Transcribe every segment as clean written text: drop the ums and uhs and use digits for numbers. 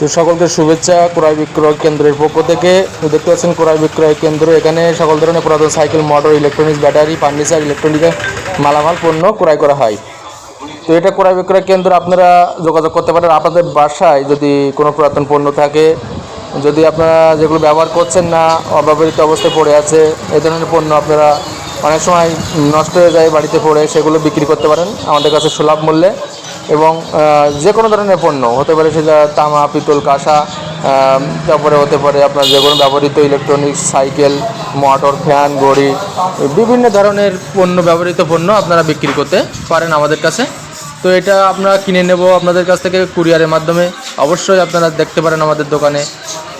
তো সকলকে শুভেচ্ছা ক্রয় বিক্রয় কেন্দ্রের পক্ষ থেকে। তো দেখতে পাচ্ছেন ক্রয় বিক্রয় কেন্দ্র, এখানে সকল ধরনের পুরাতন cycle, motor, electronics, battery, furniture, electronics মালামাল পণ্য ক্রয় করা হয়। তো এটা ক্রয় বিক্রয় কেন্দ্র, আপনারা যোগাযোগ করতে পারেন। আপনাদের বাসায় যদি কোনো পুরাতন পণ্য থাকে, যদি আপনারা যেগুলো ব্যবহার করছেন না, অব্যবহৃত অবস্থায় পড়ে আছে, এই ধরনের পণ্য আপনারা অনেক সময় নষ্ট হয়ে যায় বাড়িতে পড়ে, সেগুলো বিক্রি করতে পারেন আমাদের কাছে সুলভ মূল্যে। এবং যে কোনো ধরনের পণ্য হতে পারে, সেটা তামা, পিতল, কাঁসা, তারপরে হতে পারে আপনার যে কোনো ব্যবহৃত ইলেকট্রনিক্স, সাইকেল, মোটর, ফ্যান, ঘড়ি, বিভিন্ন ধরনের পণ্য, ব্যবহৃত পণ্য আপনারা বিক্রি করতে পারেন আমাদের কাছে। তো এটা আমরা কিনে নেব আপনাদের কাছ থেকে কুরিয়ারের মাধ্যমে। অবশ্যই আপনারা দেখতে পারেন আমাদের দোকানে।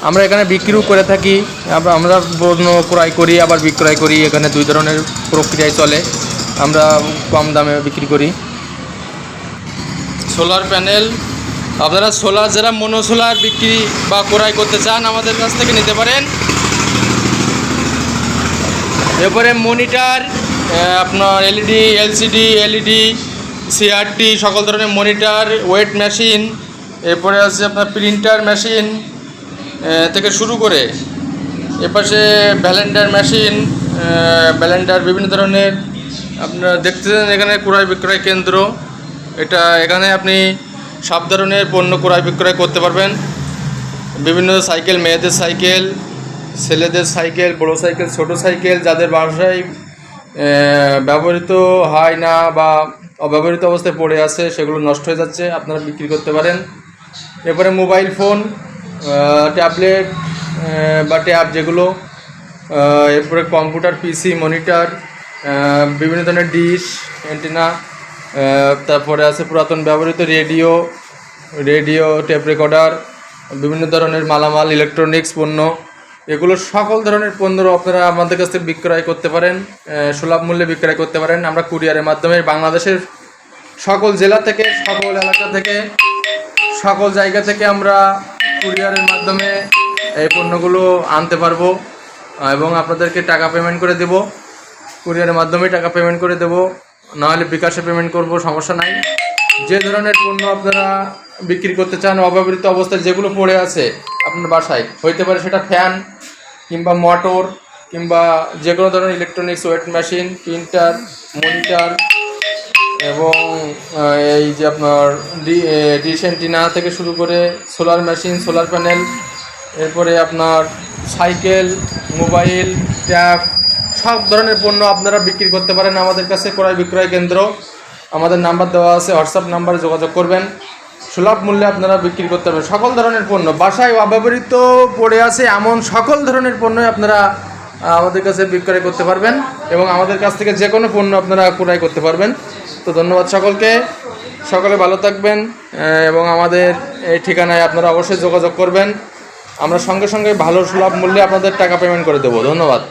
আমরা এখানে বিক্রিও করে থাকি, আমরা পণ্য ক্রয় করি আবার বিক্রয় করি। এখানে দুই ধরনের প্রক্রিয়ায় চলে, আমরা কম দামে বিক্রি করি। সোলার প্যানেল, আপনারা সোলার যারা মনো সোলার বিক্রি বা ক্রয় করতে চান আমাদের কাছ থেকে নিতে পারেন। এরপরে মনিটর, আপনার এলইডি, এলসিডি, এলইডি, সিআরটি, সকল ধরনের মনিটর, ওয়েট মেশিন, এরপরে আছে আপনার প্রিন্টার মেশিন থেকে শুরু করে এপাশে ব্যালেন্ডার মেশিন, ব্যালেন্ডার, বিভিন্ন ধরনের আপনারা দেখতেছেন। এখানে ক্রয় বিক্রয় কেন্দ্র, এখানে আপনি সব ধরনের পণ্য ক্রয় বিক্রয় করতে পারবেন। বিভিন্ন সাইকেল, মেয়েদের সাইকেল, ছেলেদের সাইকেল, বড় সাইকেল, ছোট সাইকেল, যাদের বাসায় ব্যবহৃত হয় না বা অব্যবহৃত অবস্থায় পড়ে আছে, সেগুলো নষ্ট হয়ে যাচ্ছে, আপনারা বিক্রি করতে পারেন। এরপরে মোবাইল ফোন, ট্যাবলেট বা ট্যাব যেগুলো, এরপরে কম্পিউটার, পিসি, মনিটর, বিভিন্ন ধরনের ডিশ, অ্যান্টেনা, তারপরে আছে পুরাতন ব্যবহৃত রেডিও, টেপ রেকর্ডার, বিভিন্ন ধরনের মালামাল, ইলেকট্রনিক্স পণ্য, এগুলো সকল ধরনের পণ্য আপনারা আমাদের কাছ থেকে বিক্রয় করতে পারেন, সুলভ মূল্যে বিক্রয় করতে পারেন। আমরা কুরিয়ারের মাধ্যমে বাংলাদেশের সকল জেলা থেকে, সকল এলাকা থেকে, সকল জায়গা থেকে আমরা কুরিয়ারের মাধ্যমে এই পণ্যগুলো আনতে পারবো এবং আপনাদেরকে টাকা পেমেন্ট করে দেব। কুরিয়ারের মাধ্যমে টাকা পেমেন্ট করে দেব, নাহলে বিকাশে পেমেন্ট করব, সমস্যা নাই। যে ধরনের পণ্য আপনারা বিক্রি করতে চান, অব্যবহৃত অবস্থায় যেগুলো পড়ে আছে আপনার বাসায়, হইতে পারে সেটা ফ্যান কিংবা মোটর কিংবা যে কোনো ধরনের electronics, weight machine, printer, monitor এবং এই যে আপনার ডিশ অ্যান্টেনা থেকে শুরু করে সোলার মেশিন, সোলার প্যানেল, এরপরে আপনার সাইকেল, মোবাইল, ট্যাব, সব ধরনের পণ্য আপনারা বিক্রি করতে পারেন আমাদের কাছে ক্রয় বিক্রয় কেন্দ্র। আমাদের নাম্বার দেওয়া আছে, হোয়াটসঅ্যাপ নাম্বারে যোগাযোগ করবেন। সুলভ মূল্যে আপনারা বিক্রি করতে পারবেন সকল ধরনের পণ্য। বাসায় অব্যবহৃত পড়ে আছে এমন সকল ধরনের পণ্যই আপনারা আমাদের কাছে বিক্রয় করতে পারবেন এবং আমাদের কাছ থেকে যে কোনো পণ্য আপনারা ক্রয় করতে পারবেন। তো ধন্যবাদ সকলকে, সকলে ভালো থাকবেন এবং আমাদের এই ঠিকানায় আপনারা অবশ্যই যোগাযোগ করবেন। আমরা সঙ্গে সঙ্গে ভালো সুলভ মূল্যে আপনাদের টাকা পেমেন্ট করে দেবো। ধন্যবাদ।